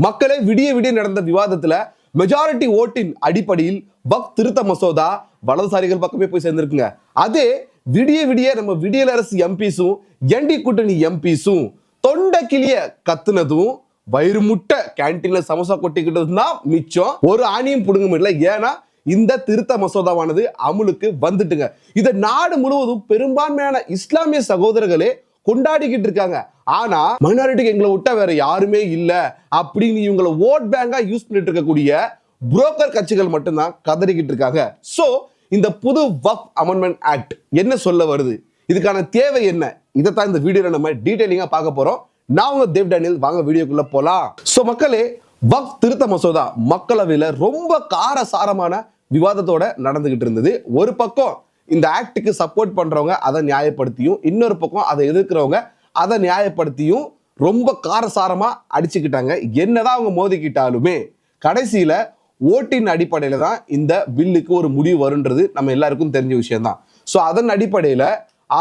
மக்களே விடிய விடிய நடந்த விவாதத்துல மெஜாரிட்டி ஓட்டின் அடிப்படையில் வக்ஃப் திருத்த மசோதா வலதுசாரிகள் பக்கமே போய் சேர்ந்திருக்குங்க. அதே விடிய விடிய நம்ம விடியல் அரசு எம்பிஸும் என்டி கூட்டணி எம்பிஸும் தொண்டை கிளிய கத்துனதும் வயிறு முட்டை கேன்டீன்ல சமோசா கொட்டிக்கிட்டதும் தான் மிச்சம். ஒரு ஆணியும் புடுங்க முடியல. ஏன்னா இந்த திருத்த மசோதாவானது அமுலுக்கு வந்துட்டுங்க. இதை நாடு முழுவதும் பெரும்பான்மையான இஸ்லாமிய சகோதரர்களே கொண்டாடிக்கிட்டு இருக்காங்க. ஆனா மைனாரிட்டிக்கு எங்களை விட்டா வேற யாருமே இல்ல அப்படின்னு இவங்களை ஓட் பேங்கா யூஸ் பண்ணிட்டு இருக்கக்கூடிய புரோக்கர் கட்சிகள் மட்டும்தான் கதறிக்கிட்டு இருக்காங்க. சோ இந்த புது வக்ஃப் அமெண்ட்மெண்ட் ஆக்ட் என்ன சொல்ல வருது, இதுக்கான தேவை என்ன, இதைத்தான் இந்த வீடியோல நம்ம டீடைலிங்கா பார்க்க போறோம். நான் உங்க தேவ் டேனியல், வாங்க வீடியோக்குள்ள போலாம். சோ மக்களே, வக்ஃப் திருத்த மசோதா மக்களவையில ரொம்ப காரசாரமான விவாதத்தோட நடந்துகிட்டு இருந்தது. ஒரு பக்கம் இந்த ஆக்டுக்கு சப்போர்ட் பண்றவங்க அதை நியாயப்படுத்தியும், இன்னொரு பக்கம் அதை எதிர்க்கிறவங்க அதை நியாயப்படுத்தியும் ரொம்ப காரசாரமா அடிச்சுக்கிட்டாங்க. என்னதான் அவங்க மோதிக்கிட்டாலுமே கடைசியில ஓட்டின் அடிப்படையில தான் இந்த பில்லுக்கு ஒரு முடிவு வருன்றது நம்ம எல்லாருக்கும் தெரிஞ்ச விஷயம் தான். ஸோ அதன் அடிப்படையில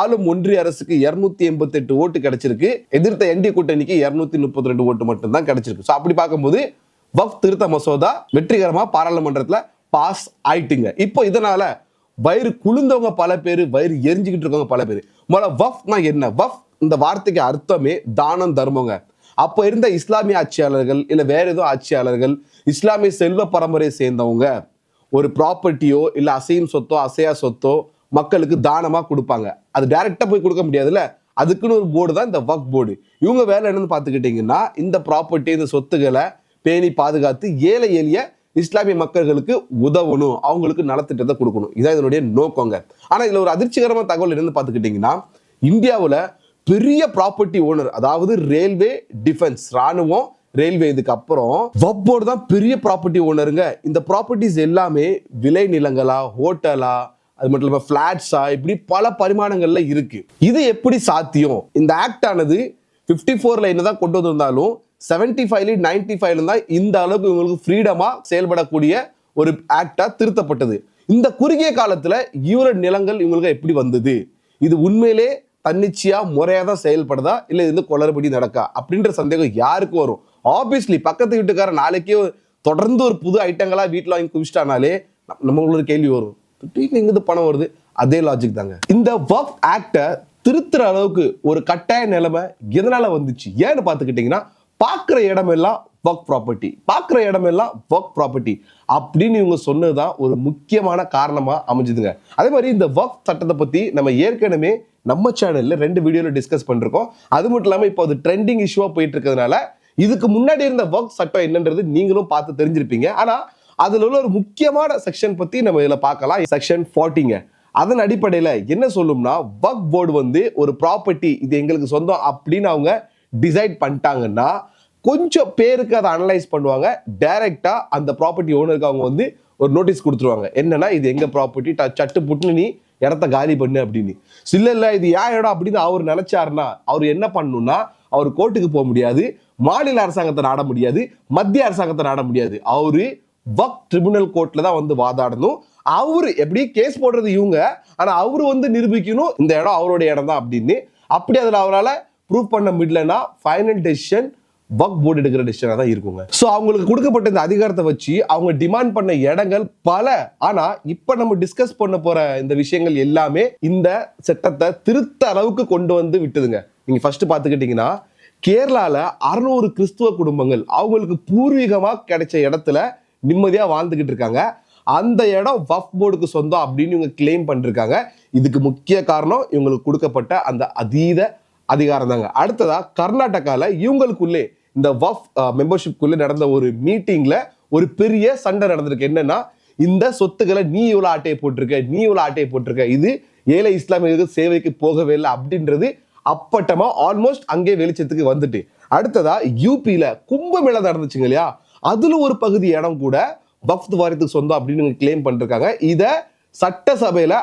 ஆளும் ஒன்றிய அரசுக்கு 288 ஓட்டு கிடைச்சிருக்கு. எதிர்த்த என்டி கூட்டணிக்கு 232 ஓட்டு மட்டும் தான் கிடைச்சிருக்கு. ஸோ அப்படி பார்க்கும்போது வக்ஃப் திருத்த மசோதா வெற்றிகரமா பாராளுமன்றத்துல பாஸ் ஆயிட்டுங்க. இப்போ இதனால வயிறு குளிர்ந்தவங்க பல பேர், வயிறு எரிஞ்சுக்கிட்டு இருக்கவங்க பல பேர். முதல்ல வக்ஃப்னா என்ன? வக்ஃப் இந்த வார்த்தைக்கு அர்த்தமே தானம் தர்மங்க. அப்போ இருந்த இஸ்லாமிய ஆட்சியாளர்கள் இல்ல வேற ஏதோ ஆட்சியாளர்கள் இஸ்லாமிய செல்வ பரம்பரையை சேர்ந்தவங்க ஒரு ப்ராப்பர்ட்டியோ இல்ல அசையும் சொத்தோ அசையா சொத்தோ மக்களுக்கு தானமா கொடுப்பாங்க. அது டைரக்டா போய் கொடுக்க முடியாதுல்ல, அதுக்குன்னு ஒரு போர்டு தான் இந்த வக்ஃப் போர்டு. இவங்க வேலை என்னன்னு பார்த்துக்கிட்டீங்கன்னா இந்த ப்ராப்பர்ட்டி, இந்த சொத்துக்களை பேணி பாதுகாத்து ஏழை எளிய இஸ்லாமிய மக்களுக்கு உதவணும், அவங்களுக்கு நலத்திட்டத்தை கொடுக்கணும். இதான் இதனுடைய நோக்கங்க. ஆனா இதுல ஒரு அதிர்ச்சிகரமான தகவல் என்னன்னு பார்த்துக்கிட்டீங்கன்னா, இந்தியாவில் பெரிய ப்ராப்பர்ட்டி ஓனர், அதாவது ரயில்வே டிஃபென்ஸ், ராணுவம், ரயில்வே, இதுக்கு அப்புறம் வக்ஃப் போர்டு தான் பெரிய ப்ராப்பர்ட்டி ஓனருங்க. இந்த ப்ராப்பர்ட்டிஸ் எல்லாமே விளை நிலங்களா, ஹோட்டலா, அது மட்டும் இல்லாம பிளாட்ஸா, இப்படி பல பரிமாணங்கள்ல இருக்கு. இது எப்படி சாத்தியம்? இந்த ஆக்ட் ஆனது 54ல என்னதான் கொண்டு வந்திருந்தாலும் 75 95 தான் இந்த அளவுக்கு இவங்களுக்கு ஃப்ரீடமா செயல்படக்கூடிய ஒரு ஆக்டா திருத்தப்பட்டது. இந்த குறுகிய காலத்துல இவரோட நிலங்கள் இவங்களுக்கு எப்படி வந்தது? இது உண்மையிலே தன்னிச்சையா முறையா தான் செயல்படுதா இல்ல இது குளறுபடி நடக்கா அப்படின்ற சந்தேகம் யாருக்கு வரும்? ஆப்வியஸ்லி பக்கத்து வீட்டுக்கார நாளைக்கே தொடர்ந்து ஒரு புது ஐட்டங்களா வீட்டுல வாங்கி குவிச்சிட்டானாலே நம்மளுக்கு கேள்வி வரும், இங்கிருந்து பணம் வருது. அதே லாஜிக் தாங்க. இந்த வக்ஃப் ஆக்டை திருத்துற அளவுக்கு ஒரு கட்டாய நிலைமை எதனால வந்துச்சு? ஏன்னு பார்த்துக்கிட்டீங்கன்னா, பார்க்குற இடமெல்லாம் வக்ஃப் ப்ராப்பர்ட்டி, பார்க்குற இடமெல்லாம் வக்ஃப் ப்ராப்பர்ட்டி அப்படின்னு இவங்க சொன்னதுதான் ஒரு முக்கியமான காரணமா அமைஞ்சுதுங்க. அதே மாதிரி இந்த வக்ஃப் சட்டத்தை பத்தி நம்ம ஏற்கனவே நம்ம சேனல்ல 2 வீடியோல டிஸ்கஸ் பண்ணிருக்கோம். அது மட்டும் இல்லாம இப்போ அது ட்ரெண்டிங் இஷ்யூவா போயிட்டு இருக்கிறதுனால இதுக்கு முன்னாடி இருந்த வக்ஃப் சட்டம் என்னன்றது நீங்களும் பார்த்து தெரிஞ்சிருப்பீங்க. ஆனா அதுல உள்ள ஒரு முக்கியமான செக்ஷன் பத்தி நம்ம இதுல பார்க்கலாம். செக்ஷன் 40ங்க. அதன் அடிப்படையில என்ன சொல்லும்னா, வக்ஃப் போர்டு ஒரு ப்ராப்பர்ட்டி இது எங்களுக்கு சொந்தம் அப்படின்னு அவங்க டிசைட் பண்ணிட்டாங்கன்னா கொஞ்சம் பேருக்கு அதை அனலைஸ் பண்ணுவாங்க. டைரக்டா அந்த ப்ராப்பர்ட்டி ஓனருக்கு அவங்க ஒரு நோட்டீஸ் கொடுத்துருவாங்க. என்னன்னா, இது எங்க ப்ராப்பர்ட்டி, சட்டு புட்டுன்னு நீ இடத்த காலி பண்ணு அப்படின்னு. இல்ல இது ஏன் இடம் அப்படின்னு அவர் நினைச்சாருன்னா அவர் என்ன பண்ணணும்னா, அவர் கோர்ட்டுக்கு போக முடியாது, மாநில அரசாங்கத்தை நாட முடியாது, மத்திய அரசாங்கத்தை நாட முடியாது. அவரு வக்ஃப் ட்ரிபியூனல் கோர்ட்ல தான் வாதாடணும். அவரு எப்படி கேஸ் போடுறது இவங்க, ஆனா அவரு நிரூபிக்கணும் இந்த இடம் அவருடைய இடம் தான் அப்படின்னு. அப்படி அதுல அவரால் ப்ரூவ் பண்ண முடியலன்னா ஃபைனல் டெசிஷன் வக்ஃப் போர்டு எடுக்கிற டெசிஷனா தான் இருக்குங்க. சோ அவங்களுக்கு கொடுக்கப்பட்ட இந்த அதிகாரத்தை வச்சு அவங்க டிமாண்ட் பண்ண இடங்கள் பல. ஆனா இப்ப நம்ம டிஸ்கஸ் பண்ண போற இந்த விஷயங்கள் எல்லாமே இந்த சட்டத்தை திருத்த அளவுக்கு கொண்டு விட்டுதுங்க. நீங்க ஃபர்ஸ்ட் பாத்துக்கிட்டீங்கன்னா, கேரளால 600 கிறிஸ்துவ குடும்பங்கள் அவங்களுக்கு பூர்வீகமா கிடைச்ச இடத்துல நிம்மதியா வாழ்ந்துகிட்டு இருக்காங்க. அந்த இடம் வக்ஃப் போர்டுக்கு சொந்தம் அப்படின்னு இவங்க கிளைம் பண்ணிருக்காங்க. இதுக்கு முக்கிய காரணம் இவங்களுக்கு கொடுக்கப்பட்ட அந்த அதீத அதிகாரம் தாங்க. அடுத்ததா கர்நாடகால இவங்களுக்குள்ளே இந்த வக்ஃப் மெம்பர்ஷிப்குள்ளே நடந்த ஒரு மீட்டிங்ல ஒரு பெரிய சண்டை நடந்திருக்கு. என்னன்னா, இந்த சொத்துக்களை நீ இவ்வளவு ஆட்டையை போட்டிருக்க, நீ இவ்வளவு ஆட்டையை போட்டிருக்க, இது ஏழை இஸ்லாமியர்கள் சேவைக்கு போகவே இல்லை அப்படின்றது அப்பட்டமா ஆல்மோஸ்ட் அங்கே வெளிச்சத்துக்கு வந்துட்டு. அடுத்ததா யூபியில கும்பமேளா நடந்துச்சுங்க இல்லையா, அதுல ஒரு பகுதி இடம் கூட வக்ஃப் வாரியத்துக்கு சொந்தம் அப்படின்னு கிளைம் பண்ணிருக்காங்க. இத சட்டசபையில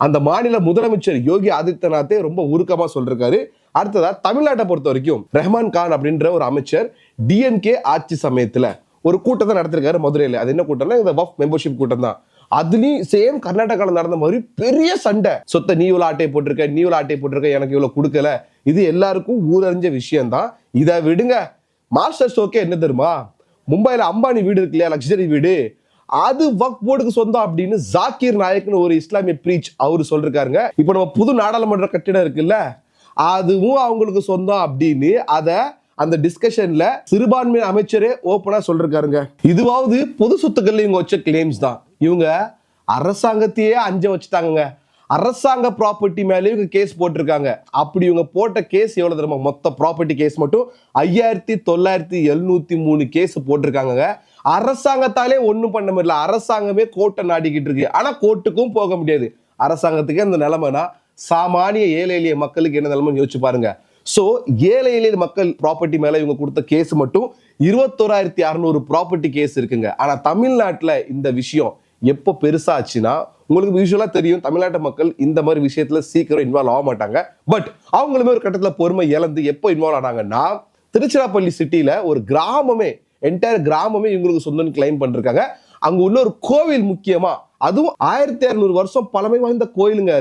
அந்த மாநில முதலமைச்சர் யோகி ஆதித்யநாத்தே ரொம்ப உருக்கமா சொல்றாரு. அடுத்ததா தமிழ்நாட்டை பொறுத்த வரைக்கும் ரஹ்மான் கான் அப்படின்ற ஒரு அமைச்சர் டிஎம்கே ஆட்சி சமயத்துல ஒரு கூட்டத்தை நடத்திருக்காரு மதுரையில. அது என்ன கூட்டம்னா, இந்த வக்ஃப் மெம்பர்ஷிப் கூட்டம் தான். அதுலயும் சேம் கர்நாடகால நடந்த மாதிரி பெரிய சண்டை. சொத்தை நீ இவ்வளவு ஆட்டையை போட்டிருக்க, நீ இவ்வளவு ஆட்டையை போட்டிருக்க, எனக்கு இவ்வளவு கொடுக்கல. இது எல்லாருக்கும் ஊரறிஞ்ச விஷயம் தான். இதை விடுங்க, மாஸ்டர் ஸ்ட்ரோக்கே என்ன தெரியுமா, மும்பைல அம்பானி வீடு இருக்கு இல்லையா, லக்ஸரி வீடு, அது வக்ஃப் போர்டுக்கு சொந்தம் அப்படின்னு ஜாக்கிர் நாயக்னு ஒரு இஸ்லாமிய பிரீச் அவரு சொல்லிருக்காருங்க. இப்போ நம்ம புது நாடாளுமன்ற கட்டிடம் இருக்குல்ல, அதுவும் அவங்களுக்கு சொந்தம் அப்படின்னு அத அந்த டிஸ்கஷன்ல சிறுபான்மை அமைச்சரே ஓப்பனா சொல்லிருக்காருங்க. இதுவாவது பொது சொத்துக்கள்ல இவங்க வச்ச கிளைம்ஸ் தான். இவங்க அரசாங்கத்தையே அஞ்ச வச்சுட்டாங்க. அரசாங்க ப்ராப்பர்ட்டி மேலே இவங்க கேஸ் போட்டிருக்காங்க. அப்படி இவங்க போட்ட கேஸ் எவ்வளவு தெரியுமா, மொத்த ப்ராப்பர்ட்டி கேஸ் மட்டும் 5973 கேஸ் போட்டிருக்காங்க. அரசாங்கத்தாலே ஒண்ணும் பண்ண முடியல. அரசாங்கமே கோர்ட்டை நாடிக்கிட்டு இருக்கு. ஆனா கோர்ட்டுக்கும் போக முடியாது. அரசாங்கத்துக்கு அந்த நிலைமைனா சாமானிய ஏழை எளிய மக்களுக்கு என்ன நிலைமை யோசிச்சு பாருங்க. சோ ஏழை எளிய மக்கள் ப்ராப்பர்ட்டி மேல இவங்க கொடுத்த கேஸ் மட்டும் 21,600 ப்ராப்பர்ட்டி கேஸ் இருக்குங்க. ஆனா தமிழ்நாட்டுல இந்த விஷயம் எப்போ பெருசாச்சுன்னா, உங்களுக்கு யூஸ்வலா தெரியும் தமிழ்நாட்டு மக்கள் இந்த மாதிரி விஷயத்துல சீக்கிரம் இன்வால்வ் ஆக மாட்டாங்க. பட் அவங்களுமே ஒரு கட்டத்துல பொறுமை இழந்து எப்போ இன்வால்வ் ஆனாங்கன்னா, திருச்சிராப்பள்ளி சிட்டில ஒரு கிராமமே, என்டையர் கிராமமே இவங்களுக்கு சொந்தம் கிளைம் பண்ணிருக்காங்க. அங்க உள்ள ஒரு கோவில் முக்கியமா, அதுவும் 1600 வருஷம் பழமை வாய்ந்த கோயிலுங்க.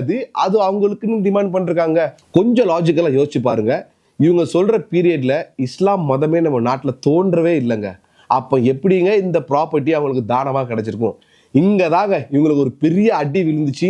அது அவங்களுக்குன்னு டிமாண்ட் பண்ணிருக்காங்க. கொஞ்சம் லாஜிக்கலா யோசிச்சு பாருங்க. இவங்க சொல்ற பீரியட்ல இஸ்லாம் மதமே நம்ம நாட்டுல தோன்றவே இல்லைங்க. அப்ப எப்படிங்க இந்த ப்ராப்பர்ட்டி அவங்களுக்கு தானமா கிடைச்சிருக்கும்? இங்கதாங்க இவங்களுக்கு ஒரு பெரிய அடி விழுந்துச்சு.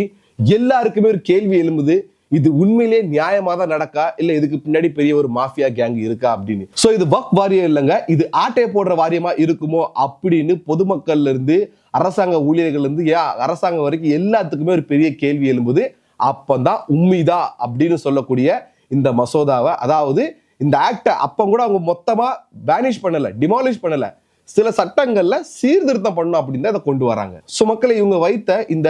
எல்லாருக்குமே ஒரு கேள்வி எழும்புது, இது உண்மையிலேயே நியாயமா தான் நடக்கா, இல்ல இதுக்கு பின்னாடி பெரிய ஒரு மாஃபியா கேங் இருக்கா அப்படின்னு. சோ இது வக்ஃப் வாரியம் இல்லைங்க, இது ஆட்டை போடுற வாரியமா இருக்குமோ அப்படின்னு பொதுமக்கள்ல இருந்து, அரசாங்க ஊழியர்கள் இருந்து அரசாங்கம் வரைக்கும் எல்லாத்துக்குமே ஒரு பெரிய கேள்வி எழும்புது. அப்பதான் உம்மிதா அப்படின்னு சொல்லக்கூடிய இந்த மசோதாவை, அதாவது இந்த ஆக்ட அப்ப கூட அவங்க மொத்தமா பேனிஷ் பண்ணல, டிமாலிஷ் பண்ணல, சில சட்டங்கள்ல சீர்திருத்தம் பண்ணணும் அப்படின்னு அதை கொண்டு வராங்க. சோ மக்களை இவங்க வைத்த இந்த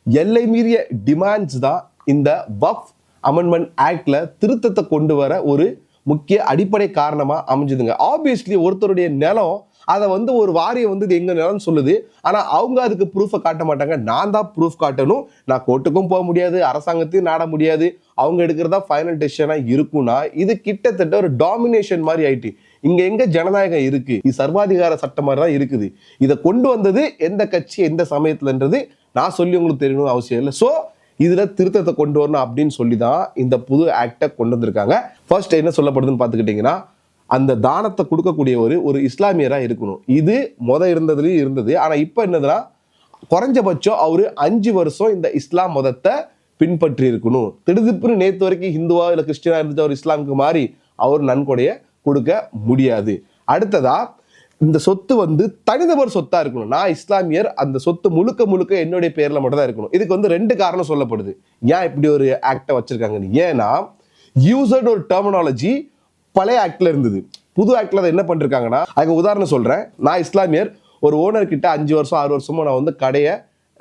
எல்லை மீறிய டிமாண்ட்ஸ் தான் இந்த வக்ஃப் அமெண்ட்மெண்ட் ஆக்ட்ல திருத்தத்தை கொண்டு வர ஒரு முக்கிய அடிப்படை காரணமா அமைஞ்சதுங்க. ஆப்வியஸ்லி ஒருத்தருடைய நிலம், அதை ஒரு வாரியம் இது எங்க நிலம் சொல்லுது, ஆனா அவங்க அதுக்கு ப்ரூஃபை காட்ட மாட்டாங்க. நான் தான் ப்ரூஃப் காட்டணும், நான் கோர்ட்டுக்கும் போக முடியாது, அரசாங்கத்தையும் நாட முடியாது, அவங்க எடுக்கிறதா ஃபைனல் டெசிஷனா இருக்கும்னா இது கிட்டத்தட்ட ஒரு டாமினேஷன் மாதிரி ஆயிட்டு. இங்க எங்க ஜனநாயகம் இருக்கு? இது சர்வாதிகார சட்டம் மாதிரி தான் இருக்குது. இதை கொண்டு வந்தது எந்த கட்சி எந்த சமயத்துலன்றது நான் சொல்லி உங்களுக்கு தெரியணும் அவசியம் இல்லை. சோ இதுல திருத்தத்தை கொண்டு வரணும் அப்படின்னு சொல்லி தான் இந்த புது ஆக்டை கொண்டு வந்திருக்காங்க. ஃபர்ஸ்ட் என்ன சொல்லப்படுதுன்னு பார்த்துக்கிட்டீங்கன்னா, அந்த தானத்தை கொடுக்கக்கூடியவர் ஒரு இஸ்லாமியரா இருக்கணும். இது இருந்ததுலயும் இருந்தது. ஆனா இப்ப என்னதுன்னா, குறைஞ்சபட்சம் அவரு 5 வருஷம் இந்த இஸ்லாம் மதத்தை பின்பற்றி இருக்கணும். திடுதிப்புன்னு நேத்து வரைக்கும் ஹிந்துவா இல்ல கிறிஸ்டியனா இருந்துச்சு அவர் இஸ்லாமுக்கு மாறி அவர் நன்கொடைய கொடுக்க முடியாது. அடுத்ததா, இந்த சொத்து தனிநபர் சொத்தா இருக்கணும். நான் இஸ்லாமியர், அந்த சொத்து முழுக்க முழுக்க என்னுடைய பேர்ல மட்டும் தான் இருக்கணும். இதுக்கு 2 காரணம் சொல்லப்படுது ஏன் இப்படி ஒரு ஆக்டை வச்சிருக்காங்கன்னு. ஏன்னா யூசர்ட் ஒரு டெர்மினாலஜி பழைய ஆக்ட்ல இருந்தது. புது ஆக்ட்ல என்ன பண்ணிருக்காங்கன்னா, அதுக்கு உதாரணம் சொல்றேன். நான் இஸ்லாமியர், ஒரு ஓனர் கிட்ட 5 வருஷம் 6 வருஷமா நான் கடையை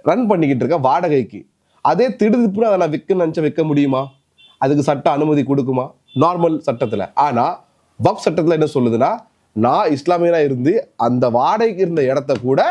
ரன் பண்ணிக்கிட்டு இருக்கேன் வாடகைக்கு. அதே திடுதிப்புன்னு அதை நான் விற்க நினைச்சா விற்க முடியுமா? அதுக்கு சட்ட அனுமதி கொடுக்குமா? நார்மல் சட்டத்துல. ஆனா வக்ஃப் சட்டத்துல என்ன சொல்லுதுன்னா, நான் இஸ்லாமியனா இருந்து அந்த வாடகைக்கு இருந்த இடத்த கூட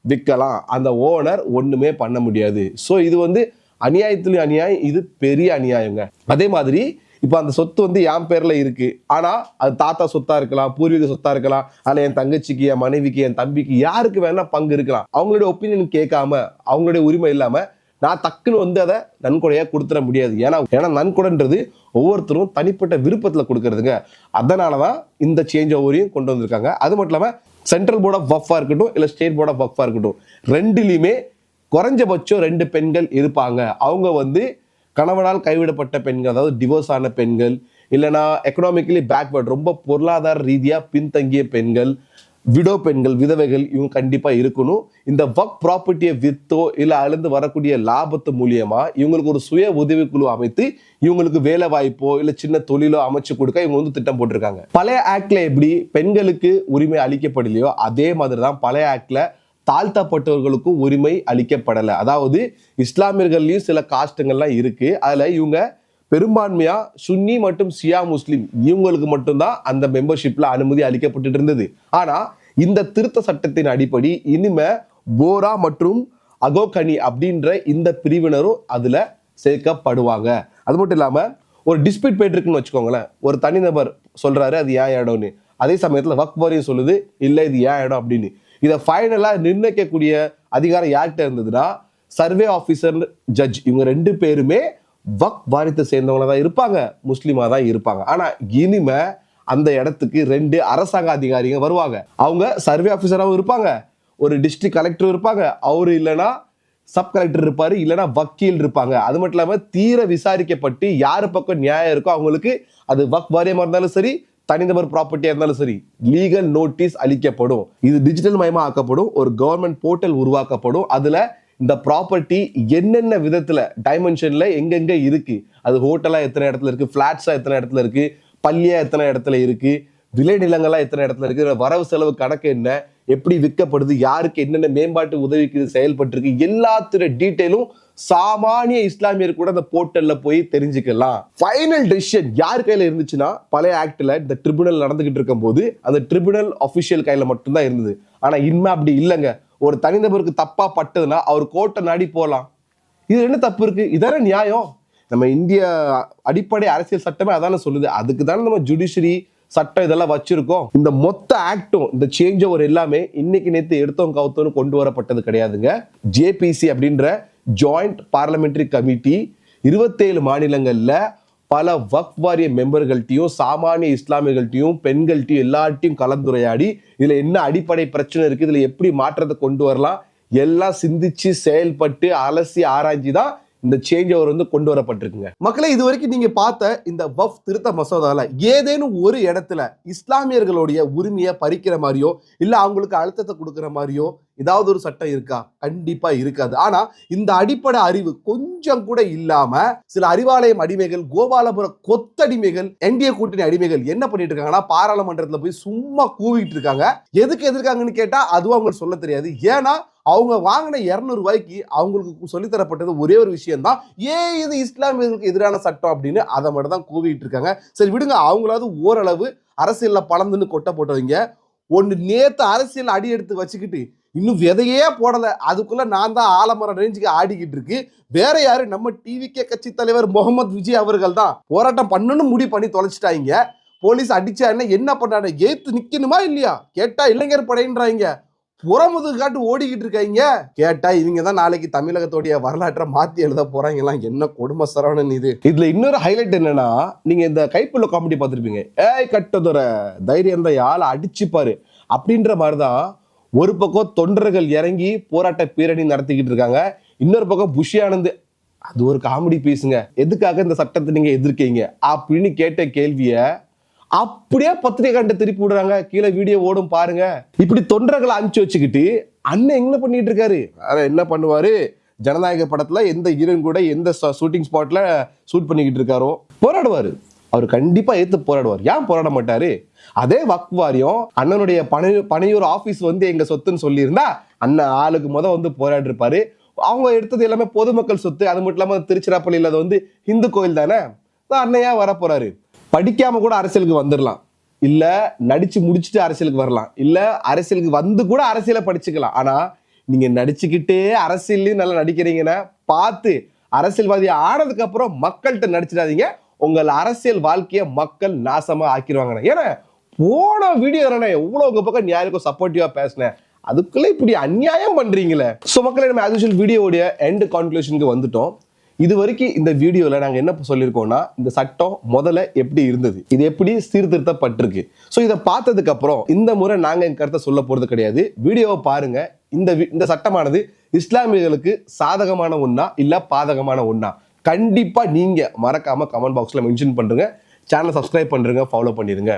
விற்கலாம், அந்த ஓனர் ஒண்ணுமே பண்ண முடியாது. சோ இது அநியாயத்திலும் அநியாயம், இது பெரிய அநியாயங்க. அதே மாதிரி இப்ப அந்த சொத்து என் பேர்ல இருக்கு, ஆனா அது தாத்தா சொத்தா இருக்கலாம், பூர்வீக சொத்தா இருக்கலாம், அதுல என் தங்கச்சிக்கு, என் மனைவிக்கு, என் தம்பிக்கு யாருக்கு வேணா பங்கு இருக்கலாம். அவங்களுடைய ஒப்பீனியன் கேட்காம, அவங்களுடைய உரிமை இல்லாம நான் டக்குன்னு அதை நன்கொடையா கொடுத்துட முடியாது. ஏன்னா நன்கொடைன்றது ஒவ்வொருத்தரும் தனிப்பட்ட விருப்பத்துல கொடுக்கறதுங்க. அதனாலதான் இந்த சேஞ்ச் ஓவரையும் கொண்டு வந்திருக்காங்க. அது மட்டும் இல்லாம சென்ட்ரல் போர்ட் ஆஃப் வக்ஃபா இருக்கட்டும் இல்ல ஸ்டேட் போர்ட் ஆஃப் வக்ஃபா இருக்கட்டும், ரெண்டுலயுமே குறைஞ்சபட்சம் 2 பெண்கள் இருப்பாங்க. அவங்க கணவனால் கைவிடப்பட்ட பெண்கள், அதாவது டிவோர்ஸ் ஆன பெண்கள், இல்லைன்னா எக்கனாமிக்கலி பேக்வர்ட், ரொம்ப பொருளாதார ரீதியா பின்தங்கிய பெண்கள், விடோ பெண்கள், விதவைகள், இவங்க கண்டிப்பா இருக்கணும். இந்த வக்ஃப் ப்ராப்பர்ட்டியை வித்தோ இல்ல அழிந்து வரக்கூடிய லாபத்து மூலியமா இவங்களுக்கு ஒரு சுய உதவிக்குழு அமைத்து இவங்களுக்கு வேலை வாய்ப்போ இல்ல சின்ன தொழிலோ அமைச்சு கொடுக்க இவங்க திட்டம் போட்டிருக்காங்க. பழைய ஆக்ட்ல எப்படி பெண்களுக்கு உரிமை அளிக்கப்படலையோ அதே மாதிரிதான் பழைய ஆக்ட்ல தாழ்த்தப்பட்டவர்களுக்கும் உரிமை அளிக்கப்படலை. அதாவது இஸ்லாமியர்கள்லயும் சில காஸ்டுங்கள்லாம் இருக்கு. அதுல இவங்க பெரும்பான்மையா சுன்னி மற்றும் ஷியா முஸ்லிம் இவங்களுக்கு மட்டும்தான் அந்த மெம்பர்ஷிப்ல அனுமதி அளிக்கப்பட்டு இருந்தது. ஆனா இந்த திருத்த சட்டத்தின் அடிப்படை இனிமே போரா மற்றும் அகோகனி அப்படின்ற இந்த பிரிவினரும் அதுல சேர்க்கப்படுவாங்க. அது மட்டும் இல்லாம ஒரு டிஸ்பியூட் போயிட்டு இருக்குன்னு வச்சுக்கோங்களேன், ஒரு தனிநபர் சொல்றாரு அது ஏன் இடம்னு, அதே சமயத்துல வக்ஃப் வாரியம் சொல்லுது இல்ல இது ஏன் இடம் அப்படின்னு. இதை ஃபைனலா நிர்ணயிக்கக்கூடிய அதிகாரம் யார்கிட்ட இருந்ததுன்னா சர்வே ஆபீசர், ஜட்ஜ், இவங்க 2 பேருமே வக்ஃப் வாரியத்தை சேர்ந்தவங்க தான் இருப்பாங்க, முஸ்லிமா தான் இருப்பாங்க. ஆனா இனிமே அந்த இடத்துக்கு 2 அரசாங்க அதிகாரிகள் வருவாங்க. அவங்க சர்வே ஆபீசராகவும் இருப்பாங்க, ஒரு டிஸ்ட்ரிக்ட் கலெக்டர் இருப்பாங்க, அவரு இல்லைன்னா சப் கலெக்டர் இருப்பாரு, இல்லைன்னா வக்கீல் இருப்பாங்க. அது மட்டும் இல்லாம தீர விசாரிக்கப்பட்டு யாரு பக்கம் நியாயம் இருக்கோ அவங்களுக்கு, அது வக்ஃப் வாரியமா இருந்தாலும் சரி, தனிநபர் ப்ராப்பர்ட்டியா இருந்தாலும் சரி, லீகல் நோட்டீஸ் அளிக்கப்படும். இது டிஜிட்டல் மயமா ஆக்கப்படும். ஒரு கவர்மெண்ட் போர்ட்டல் உருவாக்கப்படும். அதுல இந்த ப்ராப்பர்ட்டி என்னென்ன விதத்துல டைமென்ஷன்ல எங்கெங்க இருக்கு, அது ஹோட்டலா எத்தனை இடத்துல இருக்கு, பிளாட்ஸா எத்தனை இடத்துல இருக்கு, பள்ளியா எத்தனை இடத்துல இருக்கு, விளைநிலங்களா எத்தனை இடத்துல இருக்கு, வரவு செலவு கணக்கு என்ன, எப்படி விற்கப்படுது, யாருக்கு என்னென்ன மேம்பாட்டு உதவிக்கு செயல்பட்டு இருக்கு, எல்லாத்துடைய டீட்டெயிலும் சாமானிய இஸ்லாமியர் கூட அந்த போர்ட்டல்ல போய் தெரிஞ்சுக்கலாம். ஃபைனல் டெசிஷன் யார் கையில இருந்துச்சுன்னா, பழைய ஆக்ட்ல இந்த ட்ரிபியூனல் நடந்துகிட்டு இருக்கும் போது அந்த ட்ரிபியூனல் அபிஷியல் கையில மட்டும்தான் இருந்தது. ஆனா இனிமே அப்படி இல்லைங்க. ஒரு தனிநபருக்கு தப்பா பட்டதுன்னா அவர் கோர்ட்டை நாடி போகலாம். இது என்ன தப்பு இருக்கு? இதான நியாயம்? நம்ம இந்திய அடிப்படை அரசியல் சட்டமே அதான சொல்லுது. அதுக்கு தானே நம்ம ஜுடிஷியரி சட்டம் இதெல்லாம் வச்சிருக்கோம். இந்த மொத்த ஆக்டும், இந்த சேஞ்ச் ஓவர் எல்லாமே இன்னைக்கு நேத்து எடுத்தோம் கவுத்தோன்னு கொண்டு வரப்பட்டது கிடையாதுங்க. ஜேபிசி அப்படின்ற ஜாயிண்ட் பார்லிமெண்டரி கமிட்டி 27 மாநிலங்கள்ல பல வக்ஃப் வாரிய மெம்பர்கள்ட்டையும், சாமானிய இஸ்லாமியர்கள்ட்டையும், பெண்கள்ட்டையும் எல்லார்ட்டையும் கலந்துரையாடி இதுல என்ன அடிப்படை பிரச்சனை இருக்கு, இதுல எப்படி மாற்றத்தை கொண்டு வரலாம், எல்லாம் சிந்திச்சு செயல்பட்டு அலசி ஆராய்ச்சி தான் இந்த சேஞ்ச் ஓவர் கொண்டு வரப்பட்டிருக்குங்க. மக்களே, இது வரைக்கும் நீங்க பார்த்த இந்த வக்ஃப் திருத்த மசோதால ஏதேனும் ஒரு இடத்துல இஸ்லாமியர்களுடைய உரிமையை பறிக்கிற மாதிரியோ இல்ல அவங்களுக்கு அழுத்தத்தை கொடுக்கிற மாதிரியோ ஏதாவது ஒரு சட்டம் இருக்கா? கண்டிப்பா இருக்காது. ஆனா இந்த அடிப்படை அறிவு கொஞ்சம் கூட இல்லாம சில அறிவாலயம் அடிமைகள், கோபாலபுர கொத்தடிமைகள், என்டிஏ கூட்டணி அடிமைகள் என்ன பண்ணிட்டு இருக்காங்கன்னா, பாராளுமன்றத்துல போய் சும்மா கூவிட்டு இருக்காங்க. எதுக்கு எதிர்க்காங்கன்னு கேட்டா அதுவும் அவங்களுக்கு சொல்ல தெரியாது. ஏன்னா அவங்க வாங்கின 200 ரூபாய்க்கு அவங்களுக்கு சொல்லித்தரப்பட்டது ஒரே ஒரு விஷயம் தான், ஏன் இது இஸ்லாமியர்களுக்கு எதிரான சட்டம் அப்படின்னு அதை மட்டும் தான் கூவிட்டு இருக்காங்க. சரி விடுங்க, அவங்களாவது ஓரளவு அரசியல்ல பலந்துன்னு கொட்ட போட்டவங்க ஒன்னு நேத்து அரசியல் அடி எடுத்து வச்சுக்கிட்டு இன்னும் விதையே போடல, அதுக்குள்ள நான் தான் ஆலமரம் ரேஞ்சுக்கு ஆடிக்கிட்டு இருக்கு. வேற யாரு? நம்ம டிவிகே கட்சி தலைவர் முகமது விஜய் அவர்கள் தான் போராட்டம் பண்ணணும் முடிவு பண்ணி தொலைச்சிட்டாங்க. போலீஸ் அடிச்சா என்ன பண்றாங்க? ஏத்து நிக்கணுமா இல்லையா? கேட்டா இளைஞர் படைன்றாங்க. புறமுதுகு காட்டு ஓடிக்கிட்டு இருக்காங்க. கேட்டா இவங்க தான் நாளைக்கு தமிழகத்தோடைய வரலாற்றை மாத்தி எழுத போறாங்கலாம். என்ன கொடுமை சரவணன் இது. இதுல இன்னொரு ஹைலைட் என்னன்னா, நீங்க இந்த கைப்புள்ள காமெடி பார்த்திருப்பீங்க. ஏய் கட்டதொர தைரியம் தான் ஆளை அடிச்சுப்பாரு அப்படின்ற மாதிரிதான் ஒரு பக்கம் தொண்டர்கள் இறங்கி போராட்ட பேரணி நடத்திக்கிட்டு இருக்காங்க, இன்னொரு பக்கம் புஷி ஆனந்த் அது ஒரு காமெடி பீஸுங்க. எதுக்காக இந்த சட்டத்தை நீங்க எதிர்க்கீங்க அப்படின்னு கேட்ட கேள்விய அப்படியே பத்திரிகை கண்டு திருப்பி விடுறாங்க. கீழே வீடியோ ஓடும் பாருங்க. இப்படி தொண்டர்களை அனுப்பிச்சு வச்சுக்கிட்டு அண்ணன் என்ன பண்ணிட்டு இருக்காரு? என்ன பண்ணுவாரு? ஜனநாயக படத்துல எந்த ஹீரோயின் கூட எந்த ஷூட்டிங் ஸ்பாட்ல ஷூட் பண்ணிக்கிட்டு இருக்காரோ போராடுவாரு. அவர் கண்டிப்பா ஏத்து போராடுவார். ஏன் போராட மாட்டாரு? அதே வக்ஃப் வாரியம் அண்ணனுடைய பனையூர் ஆபீஸ் எங்க சொத்துன்னு சொல்லி இருந்தா அண்ணன் ஆளுக்கு போராடி இருப்பாரு. அவங்க எடுத்தது எல்லாமே பொதுமக்கள் சொத்து. அது மட்டும் இல்லாம திருச்சிராப்பள்ளியில அது இந்து கோயில் தானே, அண்ணையா வர போறாரு. படிக்காம கூட அரசியலுக்கு வந்துடலாம், இல்ல நடிச்சு முடிச்சுட்டு அரசியலுக்கு வரலாம், இல்ல அரசியலுக்கு வந்து கூட அரசியலை படிச்சுக்கலாம். ஆனா நீங்க நடிச்சுக்கிட்டே அரசியல்லையும் நல்லா நடிக்கிறீங்கன்னா பார்த்து அரசியல்வாதி ஆனதுக்கு அப்புறம் மக்கள்கிட்ட நடிச்சிடாதீங்க. உங்கள் அரசியல் வாழ்க்கைய மக்கள் நாசமா ஆக்கிடுவாங்க. ஏன்னா போன வீடியோ எவ்வளவு உங்க பக்கம் நியாயம் சப்போர்ட்டிவா பேசினேன், அதுக்குள்ள இப்படி அநியாயம் பண்றீங்களே. சோ மக்களை நம்ம ஆஸ் யூசுவல் வீடியோடைய எண்ட் கன்க்ளூஷனுக்கு வந்துட்டோம். இது வரைக்கும் இந்த வீடியோல நாங்க என்ன சொல்லியிருக்கோம்னா, இந்த சட்டம் முதல்ல எப்படி இருந்தது, இது எப்படி சீர்திருத்தப்பட்டிருக்கு. ஸோ இதை பார்த்ததுக்கு அப்புறம் இந்த முறை நாங்க எங்க கருத்தை சொல்ல போறது கிடையாது. வீடியோவை பாருங்க. இந்த சட்டமானது இஸ்லாமியர்களுக்கு சாதகமான ஒண்ணா இல்ல பாதகமான ஒண்ணா கண்டிப்பா நீங்க மறக்காம கமெண்ட் பாக்ஸ்ல மென்ஷன் பண்ணுங்க. சேனலை சப்ஸ்கிரைப் பண்ணுங்க, ஃபாலோ பண்ணிருங்க.